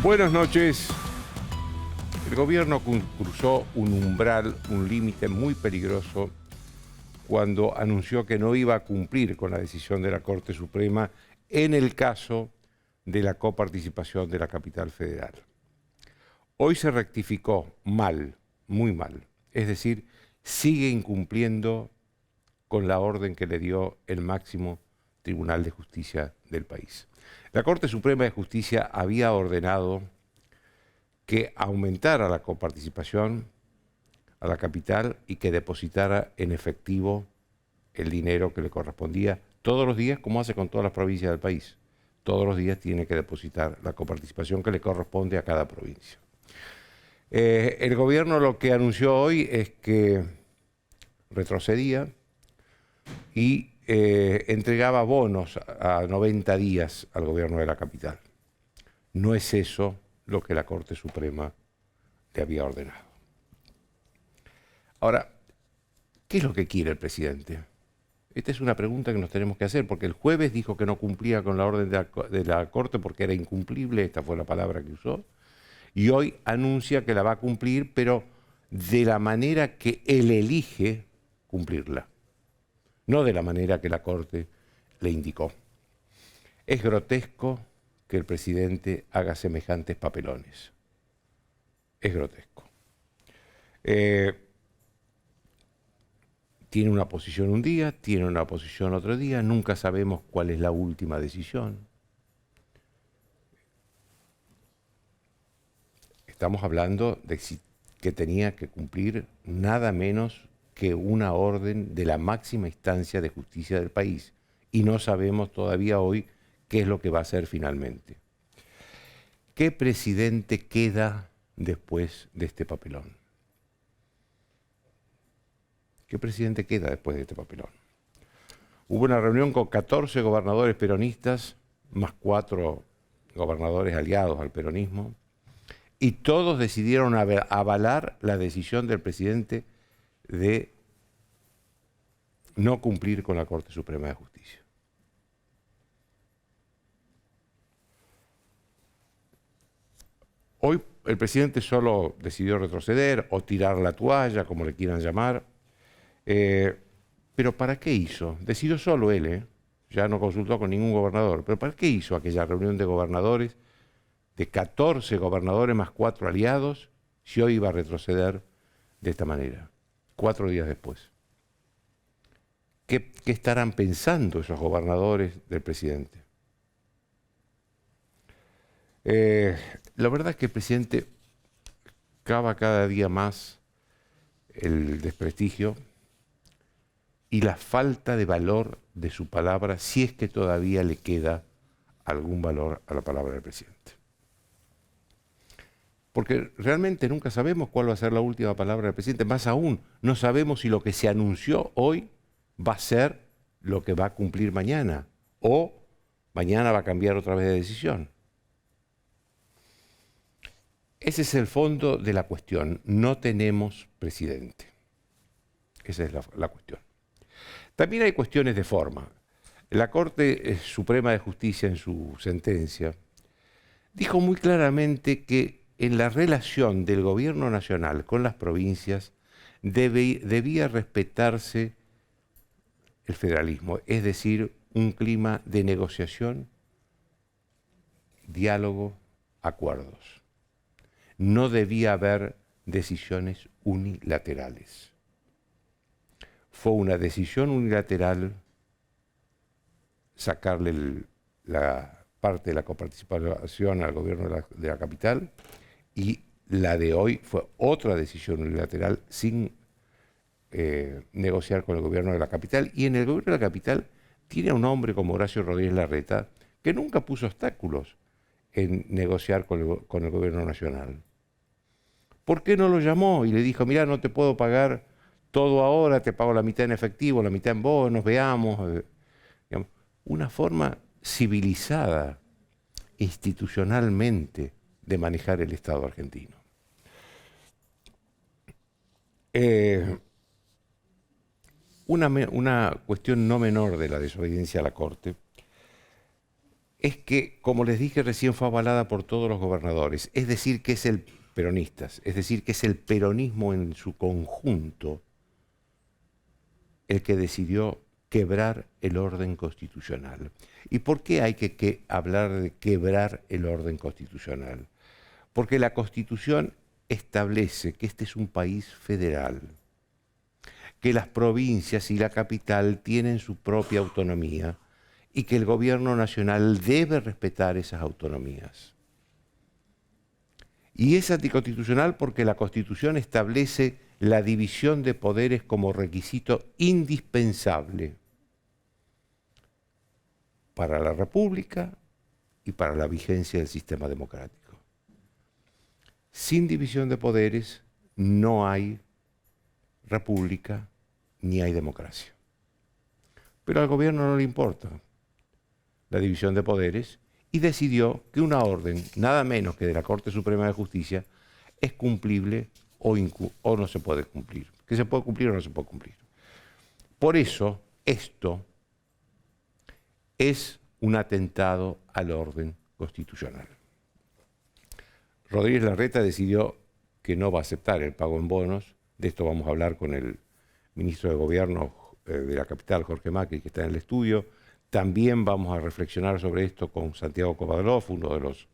Buenas noches. El gobierno cruzó un umbral, un límite muy peligroso cuando anunció que no iba a cumplir con la decisión de la Corte Suprema en el caso de la coparticipación de la Capital Federal. Hoy se rectificó mal, muy mal. Es decir, sigue incumpliendo con la orden que le dio el máximo Tribunal de Justicia del país. La Corte Suprema de Justicia había ordenado que aumentara la coparticipación a la capital y que depositara en efectivo el dinero que le correspondía todos los días, como hace con todas las provincias del país. Todos los días tiene que depositar la coparticipación que le corresponde a cada provincia. El gobierno lo que anunció hoy es que retrocedía y entregaba bonos a 90 días al gobierno de la capital. No es eso lo que la Corte Suprema le había ordenado. Ahora, ¿qué es lo que quiere el presidente? Esta es una pregunta que nos tenemos que hacer, porque el jueves dijo que no cumplía con la orden de la Corte porque era incumplible, esta fue la palabra que usó, y hoy anuncia que la va a cumplir, pero de la manera que él elige cumplirla, no de la manera que la Corte le indicó. Es grotesco que el presidente haga semejantes papelones. Es grotesco. Tiene una posición un día, tiene una posición otro día, nunca sabemos cuál es la última decisión. Estamos hablando de que tenía que cumplir nada menos que una orden de la máxima instancia de justicia del país. Y no sabemos todavía hoy qué es lo que va a hacer finalmente. ¿Qué presidente queda después de este papelón? ¿Qué presidente queda después de este papelón? Hubo una reunión con 14 gobernadores peronistas, más 4 gobernadores aliados al peronismo, y todos decidieron avalar la decisión del presidente de no cumplir con la Corte Suprema de Justicia. Hoy el presidente solo decidió retroceder o tirar la toalla, como le quieran llamar. Pero ¿para qué hizo? Decidió solo él, ya no consultó con ningún gobernador. ¿Pero para qué hizo aquella reunión de gobernadores, de 14 gobernadores más 4 aliados, si hoy iba a retroceder de esta manera, 4 días después? ¿Qué estarán pensando esos gobernadores del presidente? La verdad es que el presidente cava cada día más el desprestigio y la falta de valor de su palabra, si es que todavía le queda algún valor a la palabra del presidente. Porque realmente nunca sabemos cuál va a ser la última palabra del presidente, más aún, no sabemos si lo que se anunció hoy va a ser lo que va a cumplir mañana, o mañana va a cambiar otra vez de decisión. Ese es el fondo de la cuestión. No tenemos presidente. Esa es la cuestión. También hay cuestiones de forma. La Corte Suprema de Justicia, en su sentencia, dijo muy claramente que en la relación del gobierno nacional con las provincias debía respetarse el federalismo, es decir, un clima de negociación, diálogo, acuerdos. No debía haber decisiones unilaterales. Fue una decisión unilateral sacarle la parte de la coparticipación al gobierno de la capital, y la de hoy fue otra decisión unilateral sin negociar con el gobierno de la capital. Y en el gobierno de la capital tiene a un hombre como Horacio Rodríguez Larreta que nunca puso obstáculos en negociar con el gobierno nacional. ¿Por qué no lo llamó y le dijo, mirá, no te puedo pagar todo ahora, te pago la mitad en efectivo, la mitad en bonos, veamos? Digamos, una forma civilizada, institucionalmente, de manejar el Estado argentino. Una cuestión no menor de la desobediencia a la Corte es que, como les dije recién, fue avalada por todos los gobernadores, es decir, que es el peronistas, es decir, que es el peronismo en su conjunto el que decidió quebrar el orden constitucional. ¿Y por qué hay que hablar de quebrar el orden constitucional? Porque la Constitución establece que este es un país federal, que las provincias y la capital tienen su propia autonomía y que el gobierno nacional debe respetar esas autonomías. Y es anticonstitucional porque la Constitución establece la división de poderes como requisito indispensable para la República y para la vigencia del sistema democrático. Sin división de poderes no hay república ni hay democracia. Pero al gobierno no le importa la división de poderes y decidió que una orden, nada menos que de la Corte Suprema de Justicia, es cumplible o no se puede cumplir. Que se puede cumplir o no se puede cumplir. Por eso, esto es un atentado al orden constitucional. Rodríguez Larreta decidió que no va a aceptar el pago en bonos. De esto vamos a hablar con el ministro de Gobierno de la capital, Jorge Macri, que está en el estudio. También vamos a reflexionar sobre esto con Santiago Kovadlov, uno de los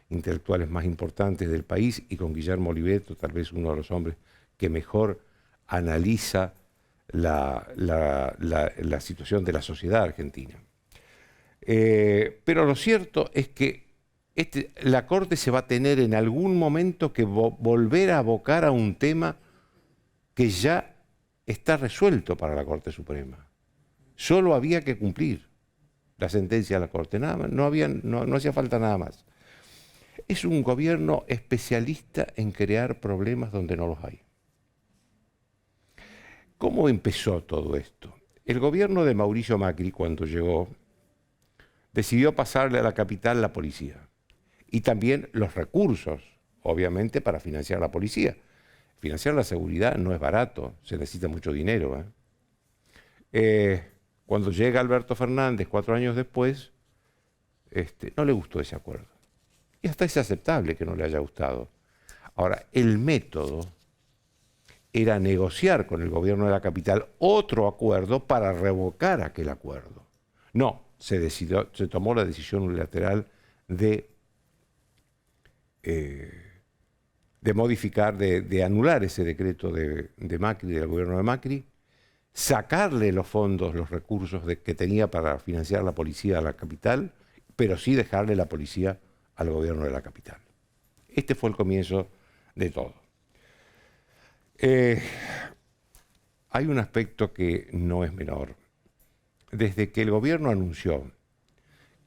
intelectuales más importantes del país, y con Guillermo Oliveto, tal vez uno de los hombres que mejor analiza la situación de la sociedad argentina. Pero lo cierto es que la Corte se va a tener en algún momento que volver a abocar a un tema que ya está resuelto para la Corte Suprema. Solo había que cumplir la sentencia de la Corte, nada más, no hacía falta nada más. Es un gobierno especialista en crear problemas donde no los hay. ¿Cómo empezó todo esto? El gobierno de Mauricio Macri, cuando llegó, decidió pasarle a la capital la policía y también los recursos, obviamente, para financiar la policía. Financiar la seguridad no es barato, se necesita mucho dinero. Cuando llega Alberto Fernández, 4 años después, no le gustó ese acuerdo. Y hasta es aceptable que no le haya gustado. Ahora, el método era negociar con el gobierno de la capital otro acuerdo para revocar aquel acuerdo. No, se tomó la decisión unilateral de modificar, de anular ese decreto de Macri, del gobierno de Macri, sacarle los fondos, los recursos que tenía para financiar la policía a la capital, pero sí dejarle la policía al gobierno de la capital. Este fue el comienzo de todo. Hay un aspecto que no es menor. Desde que el gobierno anunció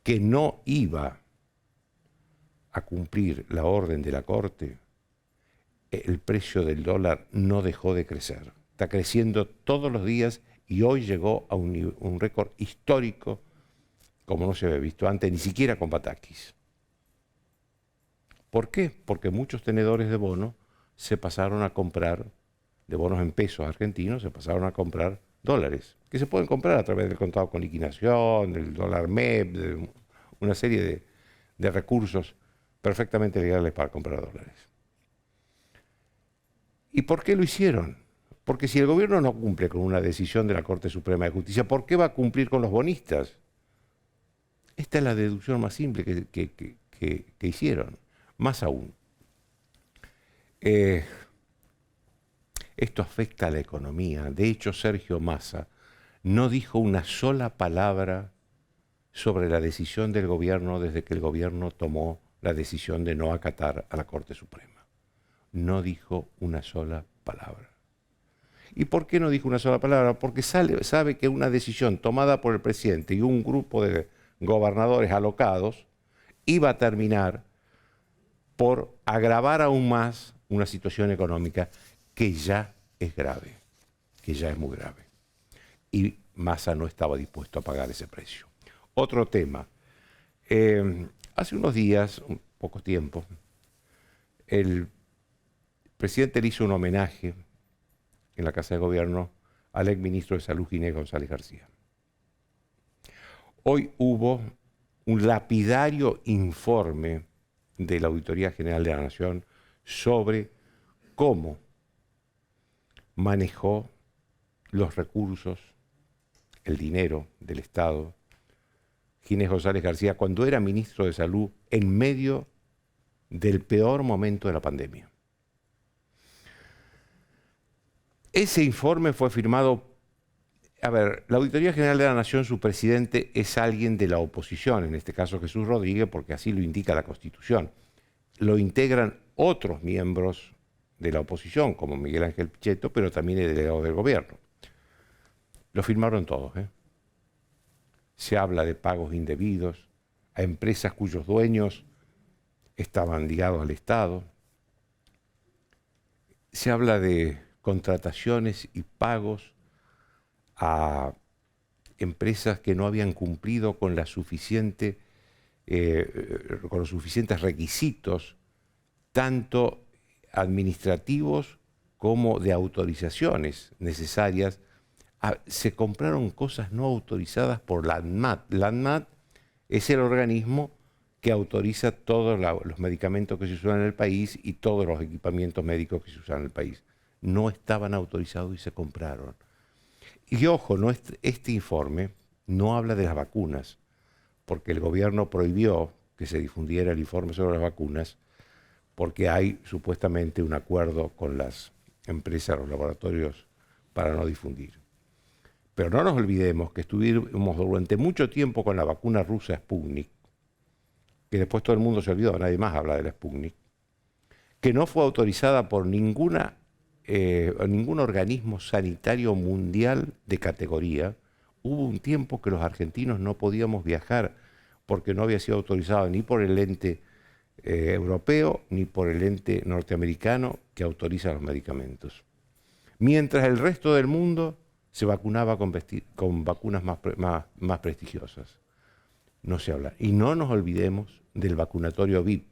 que no iba a cumplir la orden de la Corte, el precio del dólar no dejó de crecer. Está creciendo todos los días y hoy llegó a un récord histórico como no se había visto antes, ni siquiera con Batakis. ¿Por qué? Porque muchos tenedores de bonos se pasaron a comprar, de bonos en pesos argentinos, se pasaron a comprar dólares, que se pueden comprar a través del contado con liquidación, del dólar MEP, de una serie de recursos perfectamente legales para comprar dólares. ¿Y por qué lo hicieron? Porque si el gobierno no cumple con una decisión de la Corte Suprema de Justicia, ¿por qué va a cumplir con los bonistas? Esta es la deducción más simple que hicieron. Más aún, esto afecta a la economía. De hecho, Sergio Massa no dijo una sola palabra sobre la decisión del gobierno desde que el gobierno tomó la decisión de no acatar a la Corte Suprema. No dijo una sola palabra. ¿Y por qué no dijo una sola palabra? Porque sabe que una decisión tomada por el presidente y un grupo de gobernadores alocados iba a terminar por agravar aún más una situación económica que ya es grave, que ya es muy grave. Y Massa no estaba dispuesto a pagar ese precio. Otro tema. Hace unos días, un poco tiempo, el presidente le hizo un homenaje en la Casa de Gobierno al exministro de Salud, Ginés González García. Hoy hubo un lapidario informe de la Auditoría General de la Nación sobre cómo manejó los recursos, el dinero del Estado, Ginés González García, cuando era ministro de Salud, en medio del peor momento de la pandemia. Ese informe fue firmado. A ver, la Auditoría General de la Nación, su presidente es alguien de la oposición, en este caso Jesús Rodríguez, porque así lo indica la Constitución. Lo integran otros miembros de la oposición, como Miguel Ángel Pichetto, pero también el delegado del gobierno. Lo firmaron todos, ¿eh? Se habla de pagos indebidos a empresas cuyos dueños estaban ligados al Estado. Se habla de contrataciones y pagos a empresas que no habían cumplido con los suficientes requisitos, tanto administrativos como de autorizaciones necesarias. Se compraron cosas no autorizadas por la ANMAT. La ANMAT es el organismo que autoriza todos los medicamentos que se usan en el país y todos los equipamientos médicos que se usan en el país. No estaban autorizados y se compraron. Y ojo, este informe no habla de las vacunas, porque el gobierno prohibió que se difundiera el informe sobre las vacunas, porque hay supuestamente un acuerdo con las empresas, los laboratorios, para no difundir. Pero no nos olvidemos que estuvimos durante mucho tiempo con la vacuna rusa Sputnik, que después todo el mundo se olvidó, nadie más habla de la Sputnik, que no fue autorizada por ningún organismo sanitario mundial de categoría. Hubo un tiempo que los argentinos no podíamos viajar porque no había sido autorizado ni por el ente europeo ni por el ente norteamericano que autoriza los medicamentos. Mientras el resto del mundo se vacunaba con vacunas más prestigiosas. No se habla. Y no nos olvidemos del vacunatorio VIP,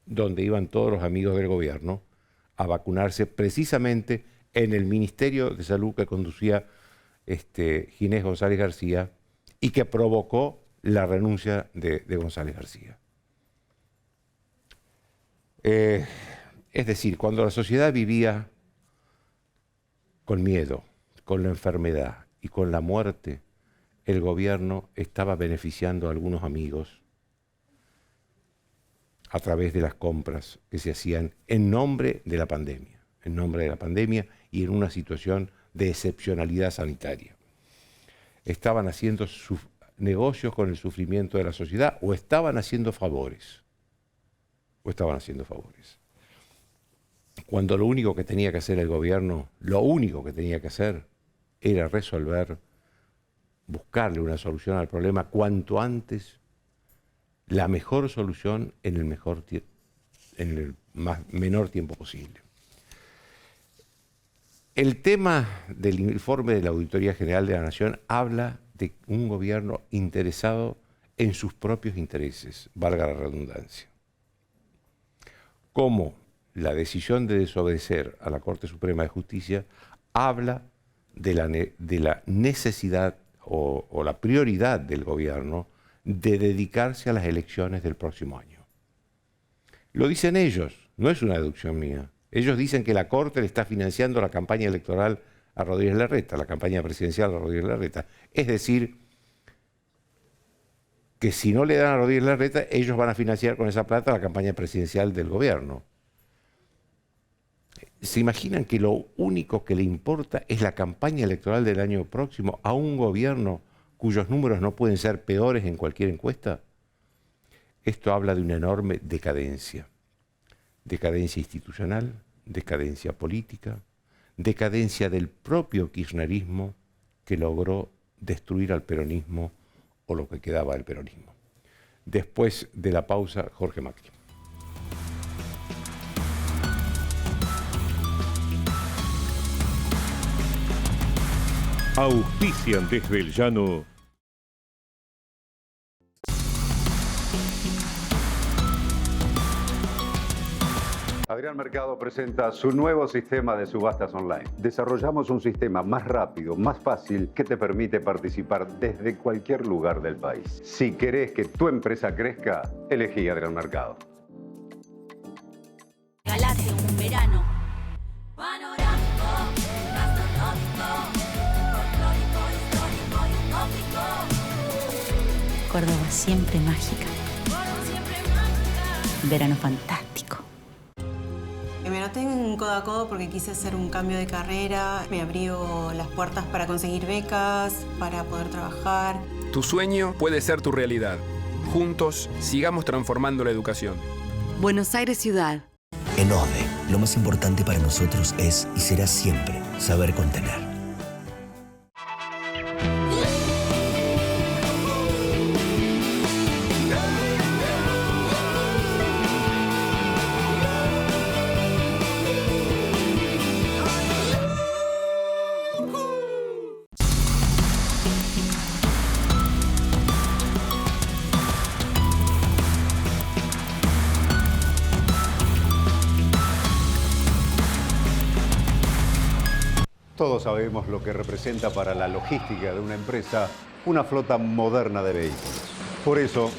donde iban todos los amigos del gobierno a vacunarse precisamente en el Ministerio de Salud que conducía Ginés González García y que provocó la renuncia de González García. Es decir, cuando la sociedad vivía con miedo, con la enfermedad y con la muerte, el gobierno estaba beneficiando a algunos amigos a través de las compras que se hacían en nombre de la pandemia y en una situación de excepcionalidad sanitaria. Estaban haciendo sus negocios con el sufrimiento de la sociedad o estaban haciendo favores. Cuando lo único que tenía que hacer el gobierno, era resolver, buscarle una solución al problema cuanto antes, la mejor solución en el menor tiempo posible. El tema del informe de la Auditoría General de la Nación habla de un gobierno interesado en sus propios intereses, valga la redundancia. Como la decisión de desobedecer a la Corte Suprema de Justicia habla de la necesidad o la prioridad del gobierno de dedicarse a las elecciones del próximo año. Lo dicen ellos, no es una deducción mía. Ellos dicen que la Corte le está financiando la campaña electoral a Rodríguez Larreta, la campaña presidencial a Rodríguez Larreta. Es decir, que si no le dan a Rodríguez Larreta, ellos van a financiar con esa plata la campaña presidencial del gobierno. ¿Se imaginan que lo único que le importa es la campaña electoral del año próximo a un gobierno cuyos números no pueden ser peores en cualquier encuesta? Esto habla de una enorme decadencia. Decadencia institucional, decadencia política, decadencia del propio kirchnerismo que logró destruir al peronismo o lo que quedaba del peronismo. Después de la pausa, Jorge Macri. Auspician desde el llano. Adrián Mercado presenta su nuevo sistema de subastas online. Desarrollamos un sistema más rápido, más fácil, que te permite participar desde cualquier lugar del país. Si querés que tu empresa crezca, elegí Adrián Mercado. Galate un verano panorámico, gastronómico, folclórico, histórico y utópico. Córdoba siempre mágica. Córdoba siempre mágica. Verano fantástico. Me anoté en Codo a Codo porque quise hacer un cambio de carrera. Me abrió las puertas para conseguir becas, para poder trabajar. Tu sueño puede ser tu realidad. Juntos, sigamos transformando la educación. Buenos Aires Ciudad. En OSDE, lo más importante para nosotros es y será siempre saber contener. Todos sabemos lo que representa para la logística de una empresa una flota moderna de vehículos. Por eso,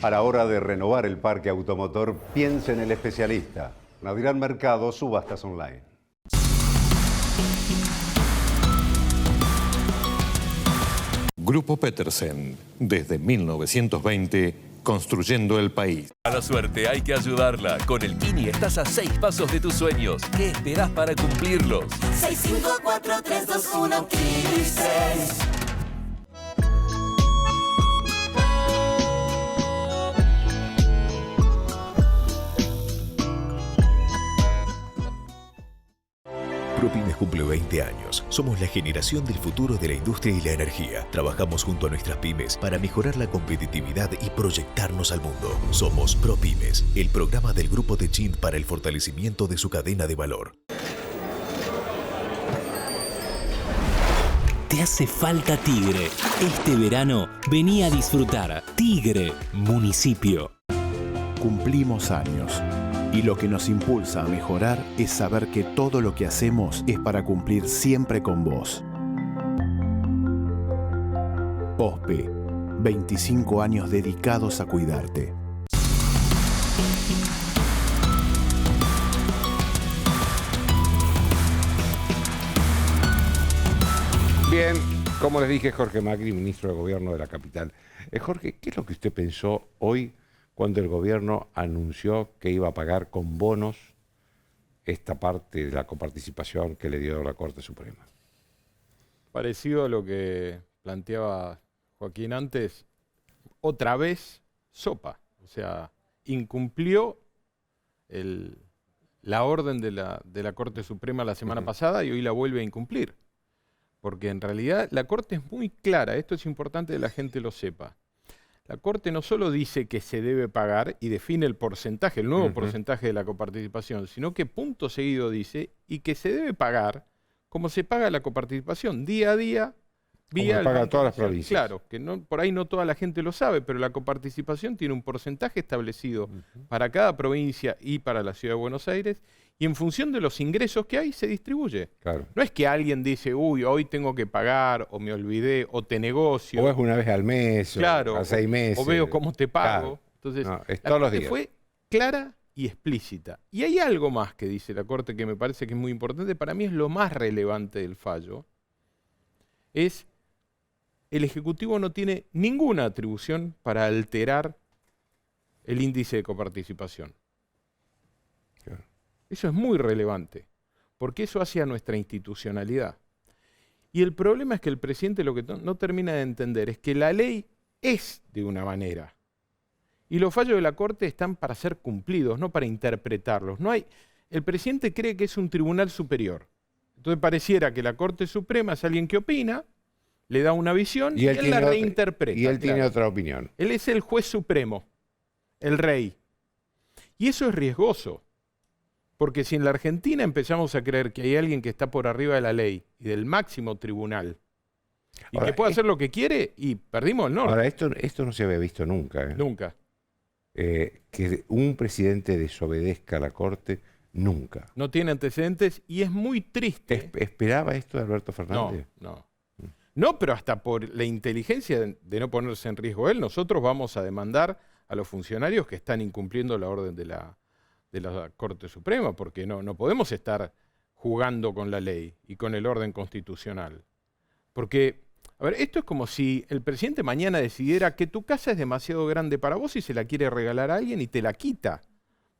a la hora de renovar el parque automotor, piense en el especialista. Adrián Mercado, subastas online. Grupo Petersen, desde 1920, construyendo el país. A la suerte hay que ayudarla. Con el Kini estás a 6 pasos de tus sueños. ¿Qué esperás para cumplirlos? 654-321 Kini 6. ProPymes cumple 20 años. Somos la generación del futuro de la industria y la energía. Trabajamos junto a nuestras pymes para mejorar la competitividad y proyectarnos al mundo. Somos ProPymes, el programa del Grupo Techint para el fortalecimiento de su cadena de valor. Te hace falta Tigre. Este verano vení a disfrutar. Tigre, municipio. Cumplimos años. Y lo que nos impulsa a mejorar es saber que todo lo que hacemos es para cumplir siempre con vos. OSPE, 25 años dedicados a cuidarte. Bien, como les dije, Jorge Macri, ministro de Gobierno de la capital. Jorge, ¿qué es lo que usted pensó hoy cuando el gobierno anunció que iba a pagar con bonos esta parte de la coparticipación que le dio la Corte Suprema? Parecido a lo que planteaba Joaquín antes, otra vez sopa. O sea, incumplió la orden de la Corte Suprema la semana pasada y hoy la vuelve a incumplir. Porque en realidad la Corte es muy clara, esto es importante que la gente lo sepa. La Corte no solo dice que se debe pagar y define el porcentaje, el nuevo porcentaje de la coparticipación, sino que punto seguido dice y que se debe pagar como se paga la coparticipación, día a día, vía como paga todas las provincias. Claro, que no, por ahí no toda la gente lo sabe, pero la coparticipación tiene un porcentaje establecido para cada provincia y para la Ciudad de Buenos Aires, y en función de los ingresos que hay se distribuye. Claro. No es que alguien dice, uy, hoy tengo que pagar, o me olvidé, o te negocio. O es una vez al mes, claro, o a 6 meses. O veo cómo te pago. Claro. Entonces, no, es la todos los Corte días. fue clara y explícita. Y hay algo más que dice la Corte que me parece que es muy importante, para mí es lo más relevante del fallo, es el Ejecutivo no tiene ninguna atribución para alterar el índice de coparticipación. Claro. Eso es muy relevante, porque eso hace a nuestra institucionalidad. Y el problema es que el presidente lo que no termina de entender es que la ley es de una manera. Y los fallos de la Corte están para ser cumplidos, no para interpretarlos. El presidente cree que es un tribunal superior. Entonces pareciera que la Corte Suprema es alguien que opina, le da una visión y él la reinterpreta. Y él tiene otra opinión. Él es el juez supremo, el rey. Y eso es riesgoso. Porque si en la Argentina empezamos a creer que hay alguien que está por arriba de la ley y del máximo tribunal, y ahora, que puede hacer lo que quiere, y perdimos el norte. Ahora, esto no se había visto nunca. Nunca. Que un presidente desobedezca a la Corte Nunca. No tiene antecedentes y es muy triste. ¿Esperaba esto de Alberto Fernández? No. No, pero hasta por la inteligencia de no ponerse en riesgo él, nosotros vamos a demandar a los funcionarios que están incumpliendo la orden de la Corte Suprema, porque no podemos estar jugando con la ley y con el orden constitucional. Porque, a ver, esto es como si el presidente mañana decidiera que tu casa es demasiado grande para vos y se la quiere regalar a alguien y te la quita.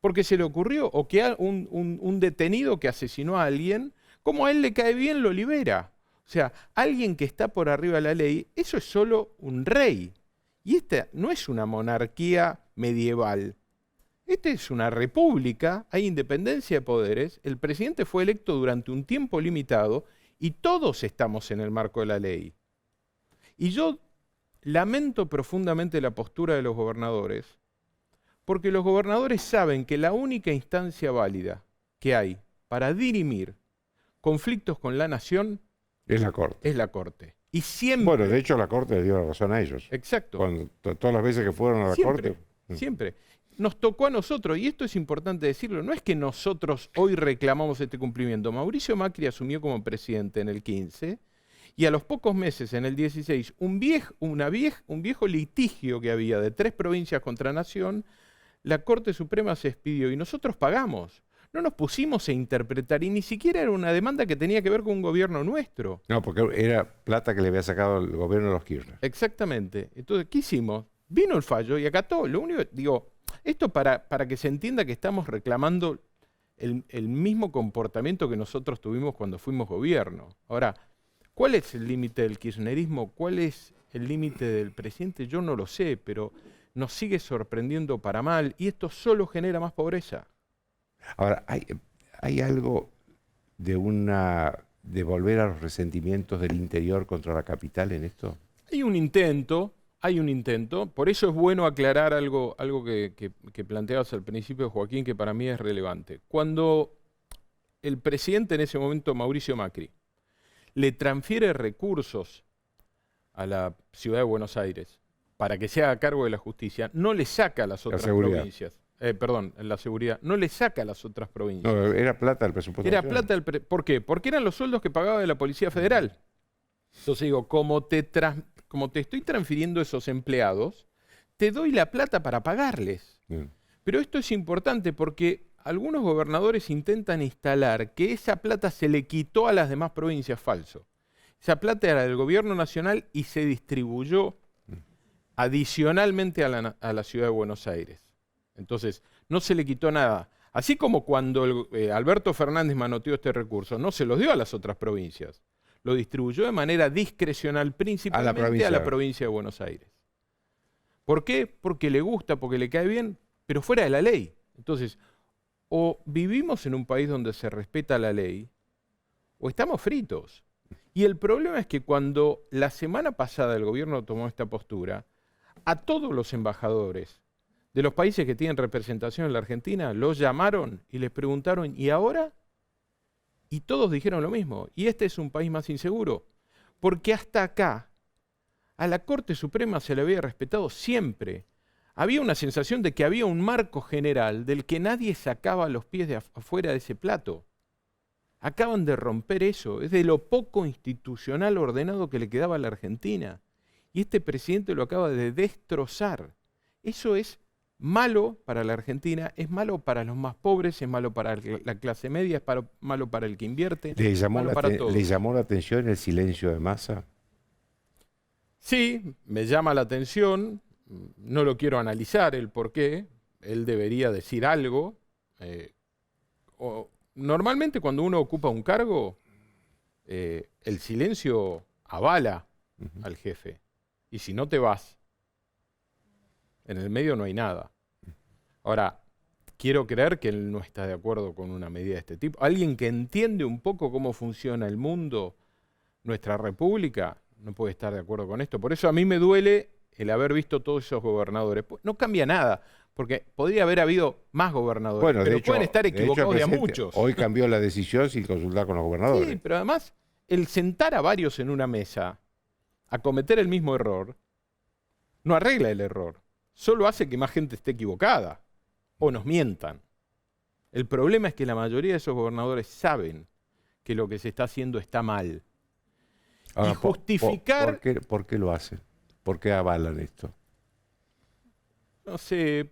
Porque se le ocurrió, o que un detenido que asesinó a alguien, como a él le cae bien, lo libera. O sea, alguien que está por arriba de la ley, eso es solo un rey. Y esta no es una monarquía medieval. Esta es una república, hay independencia de poderes, el presidente fue electo durante un tiempo limitado y todos estamos en el marco de la ley. Y yo lamento profundamente la postura de los gobernadores, porque los gobernadores saben que la única instancia válida que hay para dirimir conflictos con la nación es la Corte. Es la Corte. Y siempre... Bueno, de hecho la Corte le dio la razón a ellos. Exacto. Todas las veces que fueron a la Corte. Siempre. Nos tocó a nosotros, y esto es importante decirlo, no es que nosotros hoy reclamamos este cumplimiento. Mauricio Macri asumió como presidente en el 15 y a los pocos meses, en el 16, un viejo litigio que había de 3 provincias contra Nación, la Corte Suprema se expidió y nosotros pagamos. No nos pusimos a interpretar y ni siquiera era una demanda que tenía que ver con un gobierno nuestro. No, porque era plata que le había sacado el gobierno de los Kirchner. Exactamente. Entonces, ¿qué hicimos? Vino el fallo y acató. Lo único, esto para que se entienda que estamos reclamando el mismo comportamiento que nosotros tuvimos cuando fuimos gobierno. Ahora, ¿cuál es el límite del kirchnerismo? ¿Cuál es el límite del presidente? Yo no lo sé, pero nos sigue sorprendiendo para mal y esto solo genera más pobreza. Ahora, ¿hay algo de volver a los resentimientos del interior contra la capital en esto? Hay un intento, por eso es bueno aclarar algo que planteabas al principio, Joaquín, que para mí es relevante. Cuando el presidente en ese momento, Mauricio Macri, le transfiere recursos a la ciudad de Buenos Aires para que se haga cargo de la justicia, no le saca a las otras provincias. La seguridad, no le saca a las otras provincias. No, era plata del presupuesto. Era plata ¿Por qué? Porque eran los sueldos que pagaba de la Policía Federal. Entonces digo, como te estoy transfiriendo esos empleados, te doy la plata para pagarles. Pero esto es importante porque algunos gobernadores intentan instalar que esa plata se le quitó a las demás provincias. Falso. Esa plata era del gobierno nacional y se distribuyó adicionalmente a la ciudad de Buenos Aires. Entonces, no se le quitó nada. Así como cuando Alberto Fernández manoteó este recurso, no se los dio a las otras provincias. Lo distribuyó de manera discrecional, principalmente a la provincia de Buenos Aires. ¿Por qué? Porque le gusta, porque le cae bien, pero fuera de la ley. Entonces, o vivimos en un país donde se respeta la ley, o estamos fritos. Y el problema es que cuando la semana pasada el gobierno tomó esta postura, a todos los embajadores de los países que tienen representación en la Argentina, los llamaron y les preguntaron, ¿y ahora? Y todos dijeron lo mismo, y este es un país más inseguro, porque hasta acá a la Corte Suprema se le había respetado siempre. Había una sensación de que había un marco general del que nadie sacaba los pies de afuera de ese plato. Acaban de romper eso, es de lo poco institucional ordenado que le quedaba a la Argentina. Y este presidente lo acaba de destrozar. Eso es malo para la Argentina, es malo para los más pobres, es malo para la clase media, es malo para el que invierte. ¿Le llamó la atención el silencio de Massa? Sí, me llama la atención. No lo quiero analizar el por qué. Él debería decir algo. Normalmente cuando uno ocupa un cargo, el silencio avala al jefe. Y si no te vas, en el medio no hay nada. Ahora, quiero creer que él no está de acuerdo con una medida de este tipo. Alguien que entiende un poco cómo funciona el mundo, nuestra república, no puede estar de acuerdo con esto. Por eso a mí me duele el haber visto todos esos gobernadores. No cambia nada, porque podría haber habido más gobernadores, bueno, pero hecho, pueden estar equivocados de a muchos. Hoy cambió la decisión sin consultar con los gobernadores. Sí, pero además, el sentar a varios en una mesa a cometer el mismo error, no arregla el error. Solo hace que más gente esté equivocada o nos mientan. El problema es que la mayoría de esos gobernadores saben que lo que se está haciendo está mal. Ahora, y justificar... ¿Por qué lo hacen? ¿Por qué avalan esto? No sé,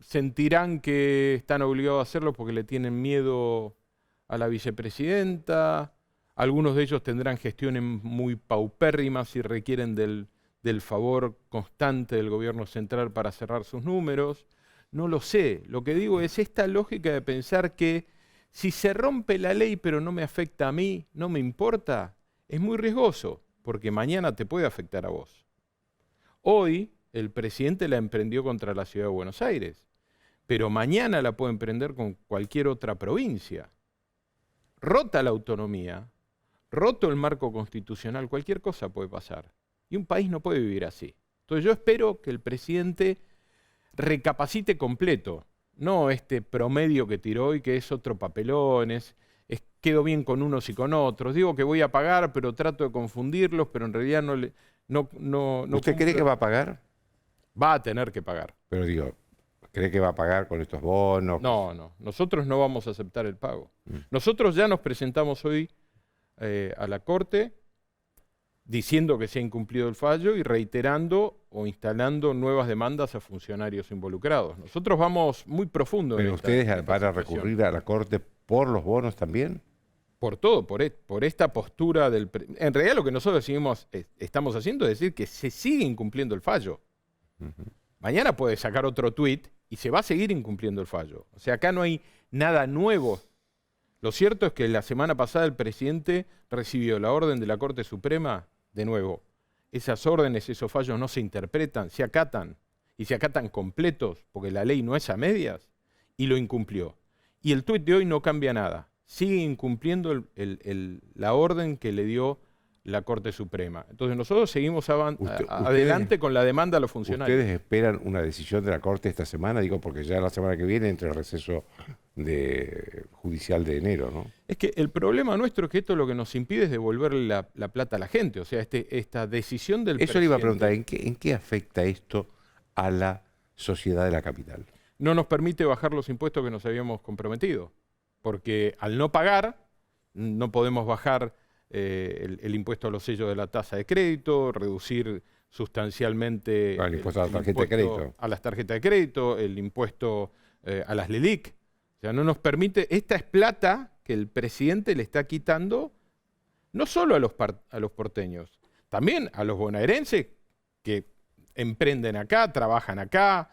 sentirán que están obligados a hacerlo porque le tienen miedo a la vicepresidenta. Algunos de ellos tendrán gestiones muy paupérrimas y requieren del favor constante del gobierno central para cerrar sus números. No lo sé. Lo que digo es esta lógica de pensar que si se rompe la ley pero no me afecta a mí, no me importa, es muy riesgoso, porque mañana te puede afectar a vos. Hoy el presidente la emprendió contra la ciudad de Buenos Aires, pero mañana la puede emprender con cualquier otra provincia. Rota la autonomía, roto el marco constitucional, cualquier cosa puede pasar. Y un país no puede vivir así. Entonces yo espero que el presidente recapacite completo, no este promedio que tiró hoy, que es otro papelón, quedo bien con unos y con otros. Digo que voy a pagar, pero trato de confundirlos, pero en realidad no ¿Usted cree que va a pagar? Va a tener que pagar. Pero digo, ¿cree que va a pagar con estos bonos? No. Nosotros no vamos a aceptar el pago. Nosotros ya nos presentamos hoy a la Corte diciendo que se ha incumplido el fallo y reiterando o instalando nuevas demandas a funcionarios involucrados. Nosotros vamos muy profundo. ¿Pero ustedes van a recurrir a la Corte por los bonos también? Por todo, por esta postura del... En realidad lo que nosotros estamos haciendo es decir que se sigue incumpliendo el fallo. Mañana puede sacar otro tuit y se va a seguir incumpliendo el fallo. O sea, acá no hay nada nuevo. Lo cierto es que la semana pasada el presidente recibió la orden de la Corte Suprema. De nuevo, esas órdenes, esos fallos no se interpretan, se acatan, y se acatan completos, porque la ley no es a medias, y lo incumplió. Y el tuit de hoy no cambia nada, sigue incumpliendo la orden que le dio la Corte Suprema. Entonces nosotros seguimos adelante con la demanda a los funcionarios. ¿Ustedes esperan una decisión de la Corte esta semana? Digo, porque ya la semana que viene entra el receso judicial de enero, ¿no? Es que el problema nuestro es que esto lo que nos impide es devolverle la plata a la gente. O sea, esta decisión del presidente... Eso le iba a preguntar, ¿en qué afecta esto a la sociedad de la capital? No nos permite bajar los impuestos que nos habíamos comprometido. Porque al no pagar, no podemos bajar el impuesto a los sellos de la tasa de crédito, reducir sustancialmente el impuesto a la tarjeta de crédito. A las tarjetas de crédito, el impuesto a las LELIC. O sea, no nos permite, esta es plata que el presidente le está quitando no solo a los porteños, también a los bonaerenses que emprenden acá, trabajan acá,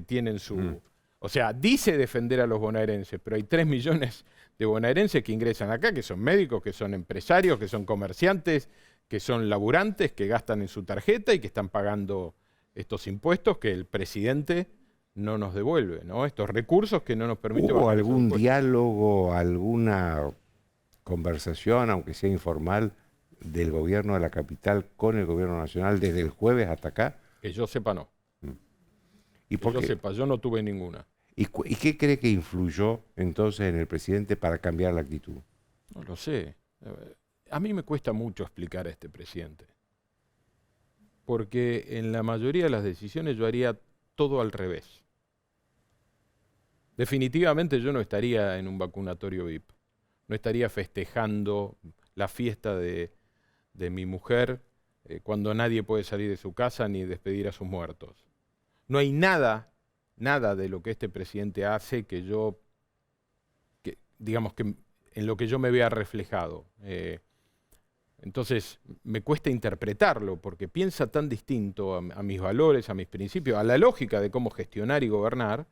tienen su... O sea, dice defender a los bonaerenses, pero hay 3 millones de bonaerenses que ingresan acá, que son médicos, que son empresarios, que son comerciantes, que son laburantes, que gastan en su tarjeta y que están pagando estos impuestos que el presidente no nos devuelve, ¿no? Estos recursos que no nos permiten... ¿Hubo algún diálogo, alguna conversación, aunque sea informal, del gobierno de la capital con el gobierno nacional desde el jueves hasta acá? Que yo sepa, no. ¿Y por qué? Yo sepa, yo no tuve ninguna. ¿Y qué cree que influyó entonces en el presidente para cambiar la actitud? No lo sé. A mí me cuesta mucho explicar a este presidente. Porque en la mayoría de las decisiones yo haría todo al revés. Definitivamente yo no estaría en un vacunatorio VIP. No estaría festejando la fiesta de mi mujer cuando nadie puede salir de su casa ni despedir a sus muertos. No hay nada de lo que este presidente hace digamos que en lo que yo me vea reflejado. Entonces me cuesta interpretarlo porque piensa tan distinto a mis valores, a mis principios, a la lógica de cómo gestionar y gobernar,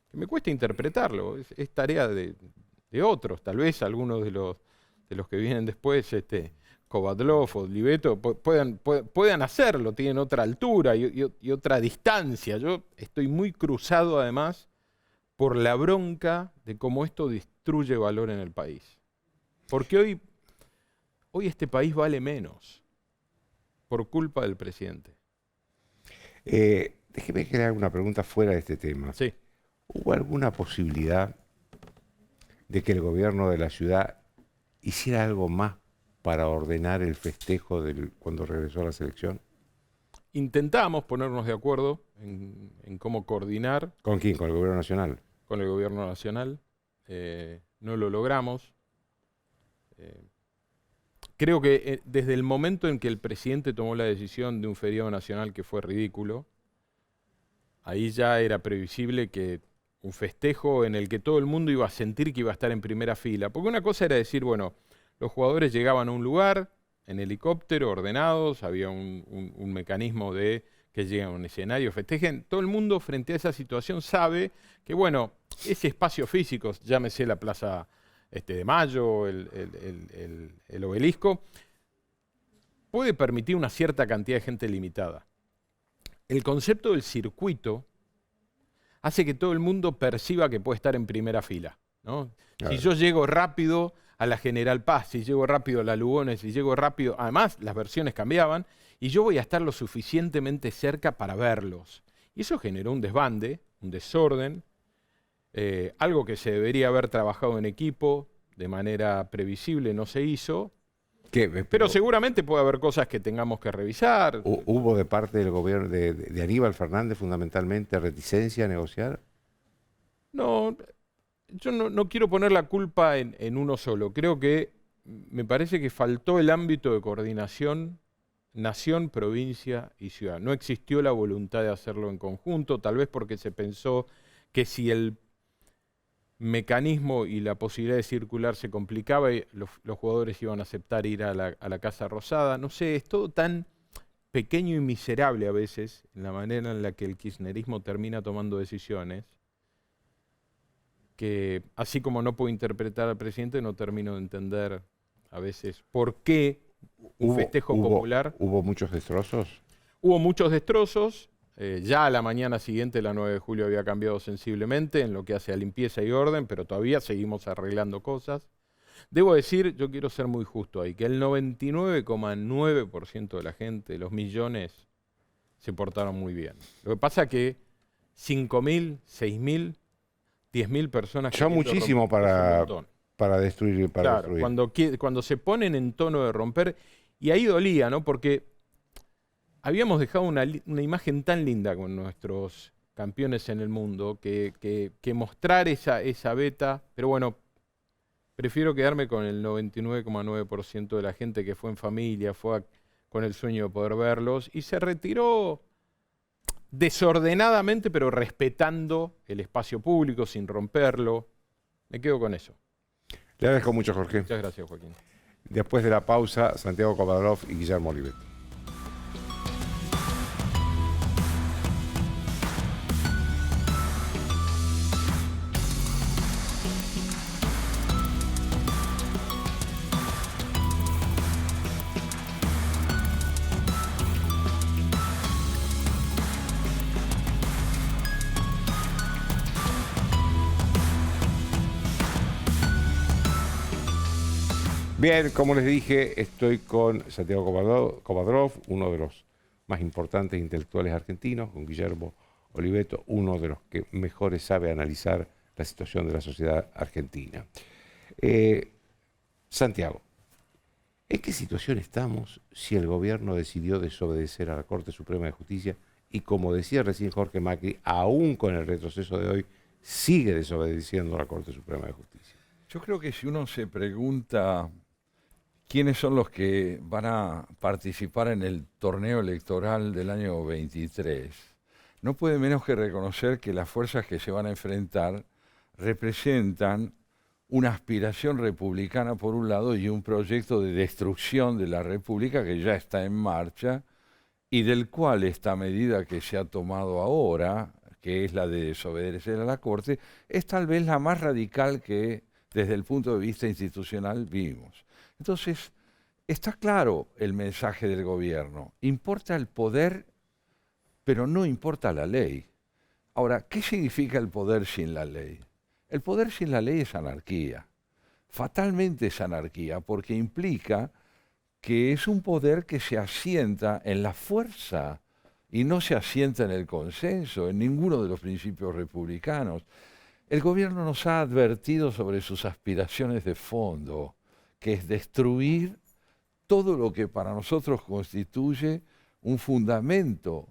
que me cuesta interpretarlo. Es tarea de otros, tal vez algunos de los que vienen después, Kovadlov o Libeto, puedan hacerlo, tienen otra altura y otra distancia. Yo estoy muy cruzado además por la bronca de cómo esto destruye valor en el país. Porque hoy este país vale menos por culpa del presidente. Déjeme que le haga una pregunta fuera de este tema. Sí. ¿Hubo alguna posibilidad de que el gobierno de la ciudad hiciera algo más para ordenar el festejo cuando regresó a la selección? Intentamos ponernos de acuerdo en cómo coordinar. ¿Con quién? ¿Con el gobierno nacional? Con el gobierno nacional. no lo logramos. Creo que desde el momento en que el presidente tomó la decisión de un feriado nacional que fue ridículo, ahí ya era previsible que un festejo en el que todo el mundo iba a sentir que iba a estar en primera fila. Porque una cosa era decir, bueno, los jugadores llegaban a un lugar en helicóptero, ordenados, había un mecanismo de que lleguen a un escenario, festejen. Todo el mundo frente a esa situación sabe que, bueno, ese espacio físico, llámese la Plaza de Mayo, el Obelisco, puede permitir una cierta cantidad de gente limitada. El concepto del circuito hace que todo el mundo perciba que puede estar en primera fila, ¿no? Claro. Si yo llego rápido a la General Paz, si llego rápido a la Lugones, si llego rápido, además las versiones cambiaban, y yo voy a estar lo suficientemente cerca para verlos. Y eso generó un desbande, un desorden, algo que se debería haber trabajado en equipo de manera previsible, no se hizo. Pero seguramente puede haber cosas que tengamos que revisar. ¿Hubo de parte del gobierno de Aníbal Fernández fundamentalmente reticencia a negociar? No, yo no quiero poner la culpa en uno solo. Creo que me parece que faltó el ámbito de coordinación nación, provincia y ciudad. No existió la voluntad de hacerlo en conjunto, tal vez porque se pensó que si el mecanismo y la posibilidad de circular se complicaba, los jugadores iban a aceptar ir a la Casa Rosada. No sé, es todo tan pequeño y miserable a veces en la manera en la que el kirchnerismo termina tomando decisiones, que así como no puedo interpretar al presidente, no termino de entender a veces por qué un festejo popular. ¿Hubo muchos destrozos? Hubo muchos destrozos. Ya a la mañana siguiente, la 9 de julio, había cambiado sensiblemente en lo que hace a limpieza y orden, pero todavía seguimos arreglando cosas. Debo decir, yo quiero ser muy justo ahí, que el 99,9% de la gente, los millones, se portaron muy bien. Lo que pasa es que 5.000, 6.000, 10.000 personas... Ya muchísimo para destruir. Claro, cuando se ponen en tono de romper, y ahí dolía, ¿no? Porque habíamos dejado una imagen tan linda con nuestros campeones en el mundo que mostrar esa beta, pero bueno, prefiero quedarme con el 99,9% de la gente que fue en familia, fue con el sueño de poder verlos y se retiró desordenadamente, pero respetando el espacio público, sin romperlo. Me quedo con eso. Le agradezco mucho, Jorge. Muchas gracias, Joaquín. Después de la pausa, Santiago Kovadrov y Guillermo Oliveto. Bien, como les dije, estoy con Santiago Kovadrov, uno de los más importantes intelectuales argentinos, con Guillermo Oliveto, uno de los que mejores sabe analizar la situación de la sociedad argentina. Santiago, ¿en qué situación estamos si el gobierno decidió desobedecer a la Corte Suprema de Justicia y, como decía recién Jorge Macri, aún con el retroceso de hoy, sigue desobedeciendo a la Corte Suprema de Justicia? Yo creo que si uno se pregunta quiénes son los que van a participar en el torneo electoral del año 23, no puede menos que reconocer que las fuerzas que se van a enfrentar representan una aspiración republicana por un lado y un proyecto de destrucción de la República que ya está en marcha y del cual esta medida que se ha tomado ahora, que es la de desobedecer a la Corte, es tal vez la más radical que desde el punto de vista institucional vimos. Entonces, está claro el mensaje del gobierno. Importa el poder, pero no importa la ley. Ahora, ¿qué significa el poder sin la ley? El poder sin la ley es anarquía. Fatalmente es anarquía, porque implica que es un poder que se asienta en la fuerza y no se asienta en el consenso, en ninguno de los principios republicanos. El gobierno nos ha advertido sobre sus aspiraciones de fondo, que es destruir todo lo que para nosotros constituye un fundamento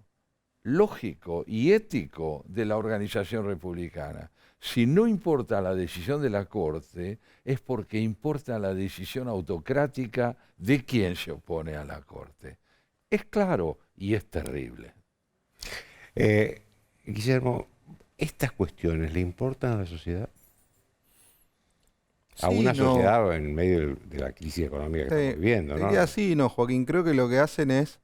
lógico y ético de la organización republicana. Si no importa la decisión de la Corte, es porque importa la decisión autocrática de quien se opone a la Corte. Es claro y es terrible. Guillermo, ¿estas cuestiones le importan a la sociedad? A Sí, una no. sociedad en medio de la crisis económica que estamos viviendo, ¿no? Diría sí, no, Joaquín. Creo que lo que hacen es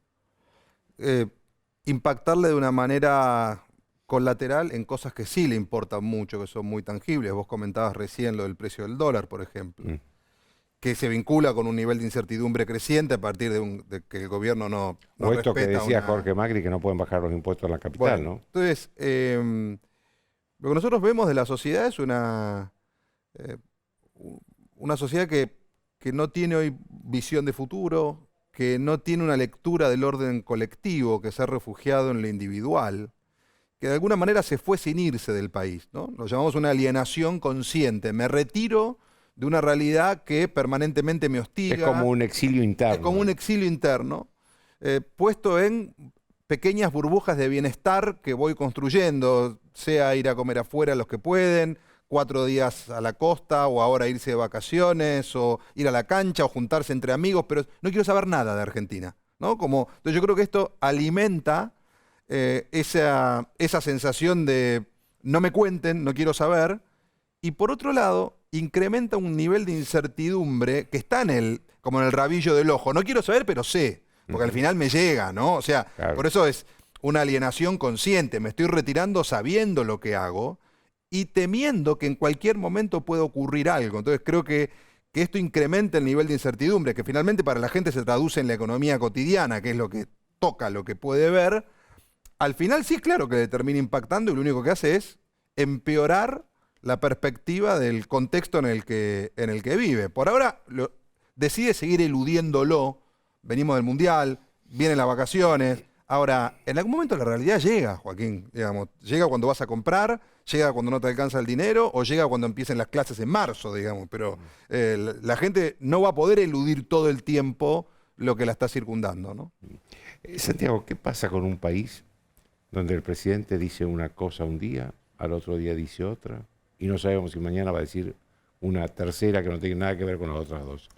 impactarle de una manera colateral en cosas que sí le importan mucho, que son muy tangibles. Vos comentabas recién lo del precio del dólar, por ejemplo, que se vincula con un nivel de incertidumbre creciente a partir de que el gobierno no O esto que respeta decía una... Jorge Macri, que no pueden bajar los impuestos en la capital, Bueno, ¿no? entonces, lo que nosotros vemos de la sociedad es una sociedad que no tiene hoy visión de futuro, que no tiene una lectura del orden colectivo, que se ha refugiado en lo individual, que de alguna manera se fue sin irse del país, ¿no? Lo llamamos una alienación consciente. Me retiro de una realidad que permanentemente me hostiga. Es como un exilio interno. Es como un exilio interno, puesto en pequeñas burbujas de bienestar que voy construyendo, sea ir a comer afuera los que pueden, 4 días a la costa, o ahora irse de vacaciones, o ir a la cancha, o juntarse entre amigos, pero no quiero saber nada de Argentina, ¿no? Entonces yo creo que esto alimenta esa sensación de no me cuenten, no quiero saber, y por otro lado, incrementa un nivel de incertidumbre que está como en el rabillo del ojo. No quiero saber, pero sé, porque al final me llega, ¿no? O sea, por eso es una alienación consciente. Me estoy retirando sabiendo lo que hago y temiendo que en cualquier momento pueda ocurrir algo. Entonces creo que esto incrementa el nivel de incertidumbre, que finalmente para la gente se traduce en la economía cotidiana, que es lo que toca, lo que puede ver. Al final sí, claro que le termina impactando y lo único que hace es empeorar la perspectiva del contexto en el que vive. Por ahora decide seguir eludiéndolo. Venimos del Mundial, vienen las vacaciones. Ahora, en algún momento la realidad llega, Joaquín. Digamos, llega cuando vas a comprar, llega cuando no te alcanza el dinero o llega cuando empiecen las clases en marzo, digamos. Pero la gente no va a poder eludir todo el tiempo lo que la está circundando, ¿no? Santiago, ¿qué pasa con un país donde el presidente dice una cosa un día, al otro día dice otra, y no sabemos si mañana va a decir una tercera que no tiene nada que ver con las otras dos?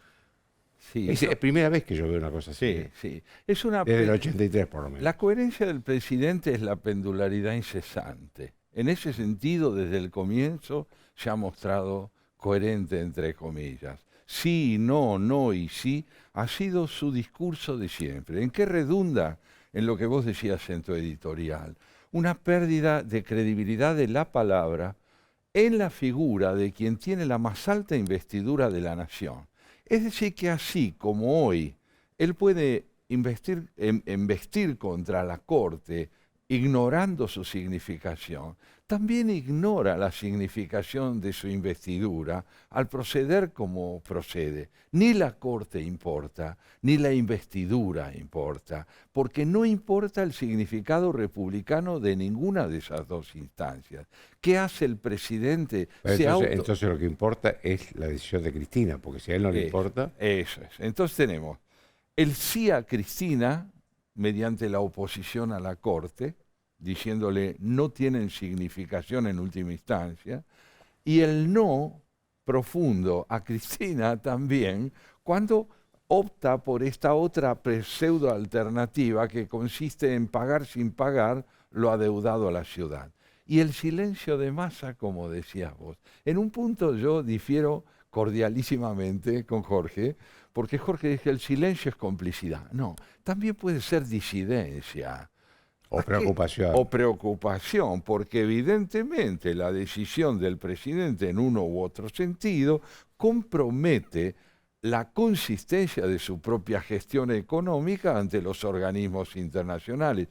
Sí, es la primera vez que yo veo una cosa así. Sí. Es una desde el 83 por lo menos. La coherencia del presidente es la pendularidad incesante. En ese sentido, desde el comienzo se ha mostrado coherente, entre comillas. Sí y no, no y sí, ha sido su discurso de siempre. ¿En qué redunda? En lo que vos decías en tu editorial. Una pérdida de credibilidad de la palabra en la figura de quien tiene la más alta investidura de la nación. Es decir, que así como hoy él puede embestir contra la Corte ignorando su significación, también ignora la significación de su investidura al proceder como procede. Ni la Corte importa, ni la investidura importa, porque no importa el significado republicano de ninguna de esas dos instancias. ¿Qué hace el presidente? Entonces lo que importa es la decisión de Cristina, porque si a él no le importa... Eso es. Entonces tenemos el sí a Cristina, mediante la oposición a la Corte, diciéndole no tienen significación en última instancia, y el no profundo a Cristina también, cuando opta por esta otra pseudo alternativa que consiste en pagar sin pagar lo adeudado a la ciudad. Y el silencio de Massa, como decías vos. En un punto yo difiero cordialísimamente con Jorge, porque Jorge dice que el silencio es complicidad. No, también puede ser disidencia. O preocupación. O preocupación, porque evidentemente la decisión del presidente en uno u otro sentido compromete la consistencia de su propia gestión económica ante los organismos internacionales.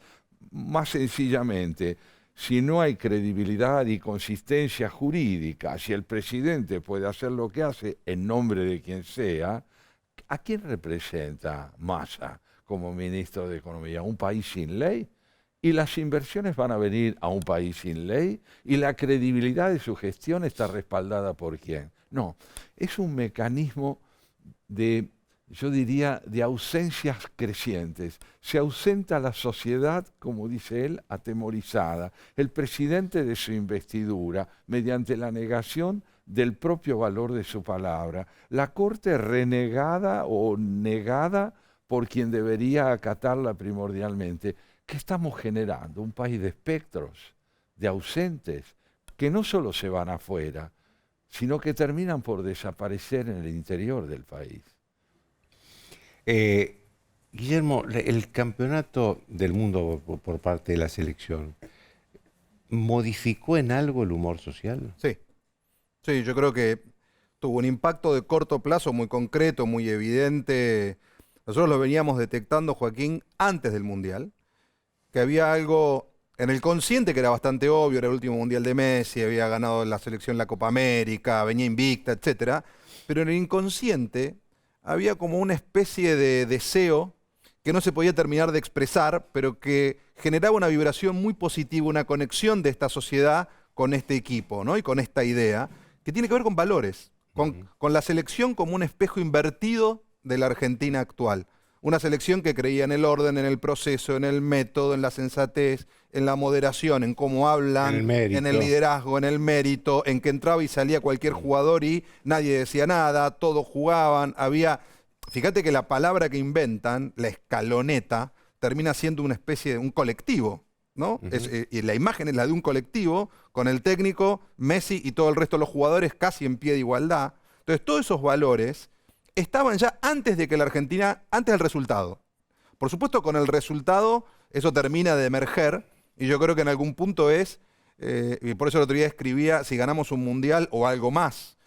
Más sencillamente, si no hay credibilidad y consistencia jurídica, si el presidente puede hacer lo que hace en nombre de quien sea, ¿a quién representa Massa como ministro de Economía? ¿Un país sin ley? Y las inversiones van a venir a un país sin ley y la credibilidad de su gestión está respaldada por quién. No, es un mecanismo de yo diría, de ausencias crecientes. Se ausenta la sociedad, como dice él, atemorizada. El presidente de su investidura, mediante la negación del propio valor de su palabra. La Corte renegada o negada por quien debería acatarla primordialmente. ¿Qué estamos generando? Un país de espectros, de ausentes, que no solo se van afuera, sino que terminan por desaparecer en el interior del país. Guillermo, el campeonato del mundo por parte de la selección, ¿modificó en algo el humor social? Sí. Sí, yo creo que tuvo un impacto de corto plazo muy concreto, muy evidente. Nosotros lo veníamos detectando, Joaquín, antes del Mundial, que había algo en el consciente que era bastante obvio, era el último Mundial de Messi, había ganado la selección la Copa América, venía invicta, etc. Pero en el inconsciente había como una especie de deseo que no se podía terminar de expresar, pero que generaba una vibración muy positiva, una conexión de esta sociedad con este equipo, ¿no? Y con esta idea, que tiene que ver con valores, con la selección como un espejo invertido de la Argentina actual. Una selección que creía en el orden, en el proceso, en el método, en la sensatez, en la moderación, en cómo hablan, en el liderazgo, en el mérito, en que entraba y salía cualquier jugador y nadie decía nada, todos jugaban, había... Fíjate que la palabra que inventan, la escaloneta, termina siendo una especie de un colectivo, ¿no? Y la imagen es la de un colectivo, con el técnico, Messi y todo el resto de los jugadores casi en pie de igualdad. Entonces, todos esos valores estaban ya antes de que la Argentina, antes del resultado. Por supuesto, con el resultado, eso termina de emerger, y yo creo que en algún punto es, y por eso el otro día escribía, si ganamos un mundial o algo más.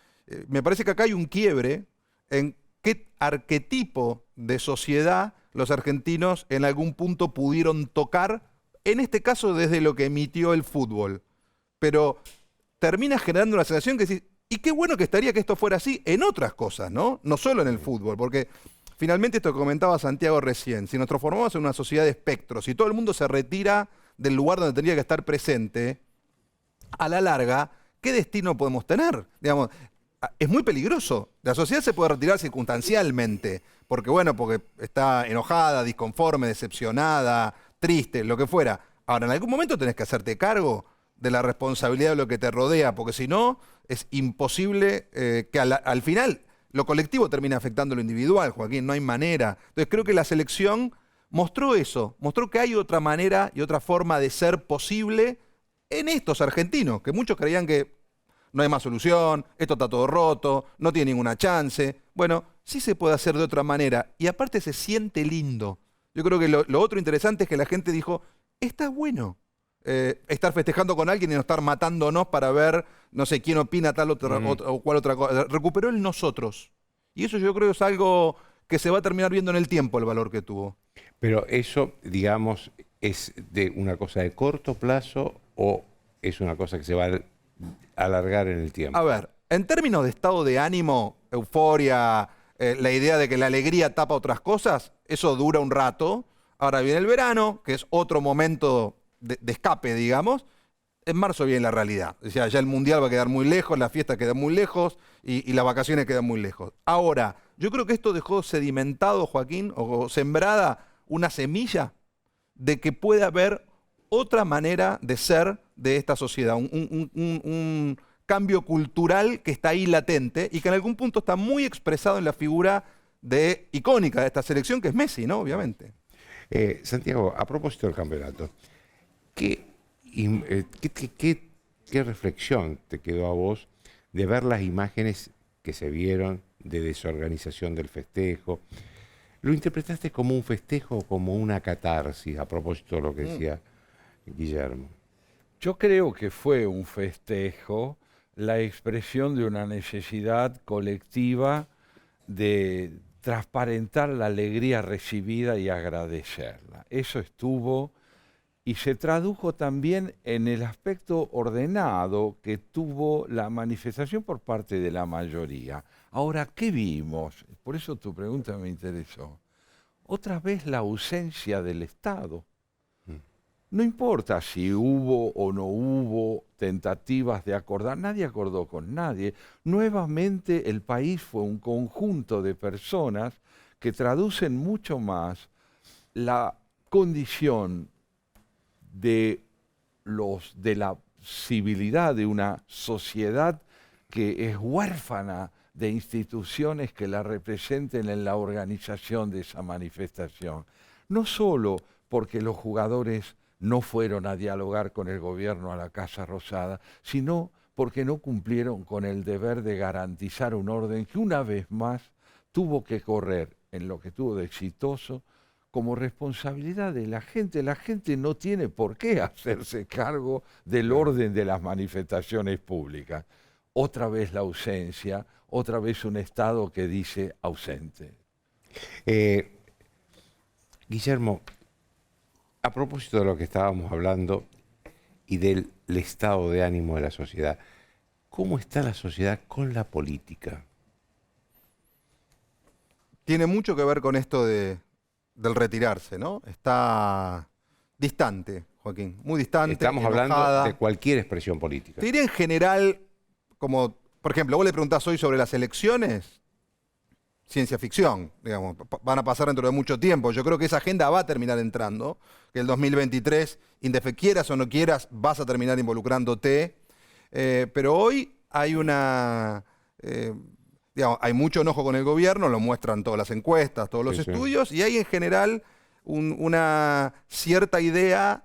Me parece que acá hay un quiebre en qué arquetipo de sociedad los argentinos en algún punto pudieron tocar, en este caso desde lo que emitió el fútbol. Pero termina generando una sensación que decís, y qué bueno que estaría que esto fuera así en otras cosas, ¿no? No solo en el fútbol, porque finalmente esto que comentaba Santiago recién, si nos transformamos en una sociedad de espectros, si todo el mundo se retira del lugar donde tendría que estar presente, a la larga, ¿qué destino podemos tener? Digamos, es muy peligroso. La sociedad se puede retirar circunstancialmente, porque bueno, porque está enojada, disconforme, decepcionada, triste, lo que fuera. Ahora, en algún momento tenés que hacerte cargo de la responsabilidad de lo que te rodea, porque si no, es imposible que al final lo colectivo termine afectando lo individual, Joaquín, no hay manera. Entonces creo que la selección mostró eso, mostró que hay otra manera y otra forma de ser posible en estos argentinos, que muchos creían que no hay más solución, esto está todo roto, no tiene ninguna chance. Bueno, sí se puede hacer de otra manera y aparte se siente lindo. Yo creo que lo otro interesante es que la gente dijo, está bueno estar festejando con alguien y no estar matándonos para ver, no sé, quién opina tal o cual otra cosa. Recuperó el nosotros. Y eso yo creo que es algo que se va a terminar viendo en el tiempo, el valor que tuvo. Pero eso, digamos, ¿es de una cosa de corto plazo o es una cosa que se va a alargar en el tiempo? A ver, en términos de estado de ánimo, euforia, la idea de que la alegría tapa otras cosas, eso dura un rato. Ahora viene el verano, que es otro momento de escape, digamos. En marzo viene la realidad. O sea, ya el mundial va a quedar muy lejos, las fiestas quedan muy lejos y las vacaciones quedan muy lejos. Ahora, yo creo que esto dejó sedimentado, Joaquín, o sembrada una semilla de que puede haber otra manera de ser de esta sociedad, un cambio cultural que está ahí latente y que en algún punto está muy expresado en la figura icónica de esta selección, que es Messi, ¿no? Obviamente. Santiago, a propósito del campeonato, ¿qué reflexión te quedó a vos de ver las imágenes que se vieron de desorganización del festejo? ¿Lo interpretaste como un festejo o como una catarsis, a propósito de lo que decía Guillermo? Yo creo que fue un festejo, la expresión de una necesidad colectiva de transparentar la alegría recibida y agradecerla. Eso estuvo y se tradujo también en el aspecto ordenado que tuvo la manifestación por parte de la mayoría. Ahora, ¿qué vimos? Por eso tu pregunta me interesó. Otra vez la ausencia del Estado. No importa si hubo o no hubo tentativas de acordar, nadie acordó con nadie. Nuevamente el país fue un conjunto de personas que traducen mucho más la condición de la civilidad de una sociedad que es huérfana de instituciones que la representen en la organización de esa manifestación. No solo porque los jugadores no fueron a dialogar con el gobierno a la Casa Rosada, sino porque no cumplieron con el deber de garantizar un orden que una vez más tuvo que correr en lo que tuvo de exitoso como responsabilidad de la gente. La gente no tiene por qué hacerse cargo del orden de las manifestaciones públicas. Otra vez la ausencia, otra vez un Estado que dice ausente. Guillermo, a propósito de lo que estábamos hablando y del estado de ánimo de la sociedad, ¿cómo está la sociedad con la política? Tiene mucho que ver con esto del retirarse, ¿no? Está distante, Joaquín, muy distante. Estamos enojada. hablando de cualquier expresión política. Te diría en general, como, por ejemplo, vos le preguntás hoy sobre las elecciones, ciencia ficción, digamos, van a pasar dentro de mucho tiempo. Yo creo que esa agenda va a terminar entrando, que el 2023, quieras o no quieras, vas a terminar involucrándote. Pero hoy hay hay mucho enojo con el gobierno, lo muestran todas las encuestas, todos los estudios, y hay en general una cierta idea